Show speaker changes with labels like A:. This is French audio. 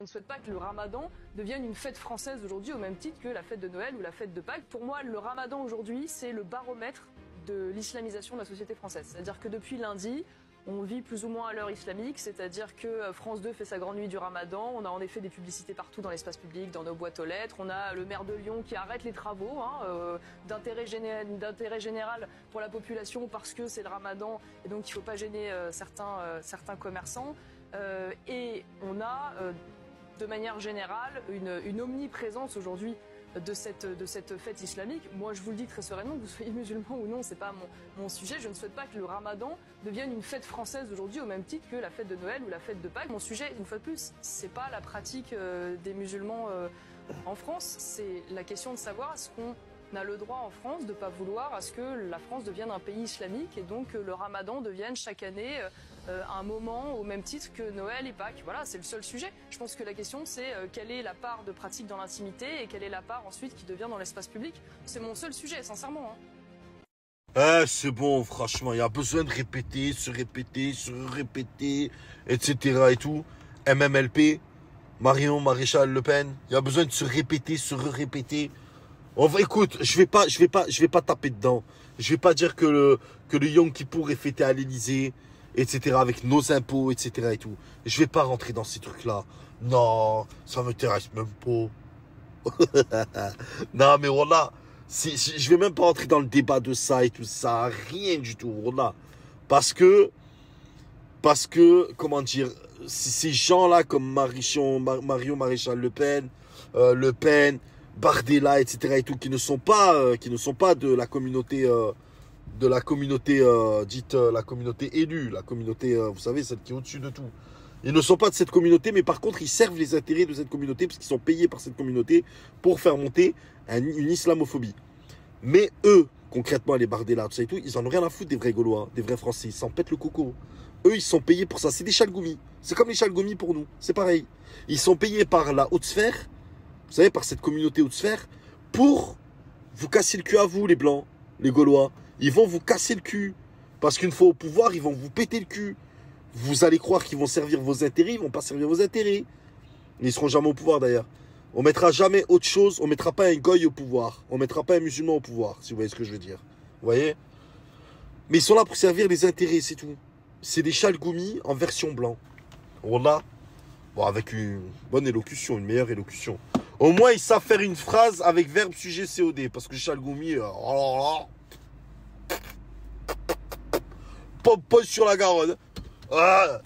A: ne souhaite pas que le ramadan devienne une fête française aujourd'hui au même titre que la fête de Noël ou la fête de Pâques. Pour moi, le ramadan aujourd'hui, c'est le baromètre de l'islamisation de la société française. C'est-à-dire que depuis lundi, on vit plus ou moins à l'heure islamique, c'est-à-dire que France 2 fait sa grande nuit du ramadan, on a en effet des publicités partout dans l'espace public, dans nos boîtes aux lettres, on a le maire de Lyon qui arrête les travaux d'intérêt général pour la population parce que c'est le ramadan et donc il ne faut pas gêner certains commerçants. Et on a de manière générale une omniprésence aujourd'hui de cette fête islamique. Moi, je vous le dis très sereinement, que vous soyez musulman ou non, c'est pas mon sujet. Je ne souhaite pas que le ramadan devienne une fête française aujourd'hui au même titre que la fête de Noël ou la fête de Pâques. Mon sujet, une fois de plus, c'est pas la pratique des musulmans en France. C'est la question de savoir est-ce qu'on a le droit en France de ne pas vouloir à ce que la France devienne un pays islamique et donc que le ramadan devienne chaque année un moment au même titre que Noël et Pâques. Voilà, c'est le seul sujet. Je pense que la question, c'est quelle est la part de pratique dans l'intimité et quelle est la part ensuite qui devient dans l'espace public. C'est mon seul sujet, sincèrement.
B: C'est bon, franchement, il y a besoin de répéter, se répéter, etc. et tout. MMLP, Marion Maréchal Le Pen, il y a besoin de se répéter, se répéter. Écoute, je vais pas taper dedans. Je vais pas dire que le Yom Kippour est fêté à l'Élysée, etc. avec nos impôts, etc. et tout. Je vais pas rentrer dans ces trucs-là. Non, ça m'intéresse même pas. Non, mais voilà. Je vais même pas rentrer dans le débat de ça et tout ça. Rien du tout, voilà. Parce que, comment dire, ces gens-là comme Marion Maréchal Le Pen, Bardella, etc. et tout, qui ne sont pas de la communauté, dite la communauté élue, la communauté, vous savez, celle qui est au-dessus de tout. Ils ne sont pas de cette communauté, mais par contre, ils servent les intérêts de cette communauté parce qu'ils sont payés par cette communauté pour faire monter une islamophobie. Mais eux, concrètement, les Bardella, tout ça et tout, ils en ont rien à foutre des vrais Gaulois, des vrais Français. Ils s'en pètent le coco. Eux, ils sont payés pour ça. C'est des chalgoumis. C'est comme les chalgoumis pour nous. C'est pareil. Ils sont payés par la haute sphère, vous savez, par cette communauté haute sphère, pour vous casser le cul à vous, les Blancs, les Gaulois. Ils vont vous casser le cul. Parce qu'une fois au pouvoir, ils vont vous péter le cul. Vous allez croire qu'ils vont servir vos intérêts, ils ne vont pas servir vos intérêts. Ils ne seront jamais au pouvoir d'ailleurs. On ne mettra jamais autre chose, on ne mettra pas un goy au pouvoir. On ne mettra pas un musulman au pouvoir, si vous voyez ce que je veux dire. Vous voyez? Mais ils sont là pour servir les intérêts, c'est tout. C'est des chalgoumis en version blanc. Voilà. Bon, avec une bonne élocution, une meilleure élocution. Au moins, ils savent faire une phrase avec verbe, sujet, COD. Parce que chalgoumi, oh là là. Pop sur la Garonne. Ah.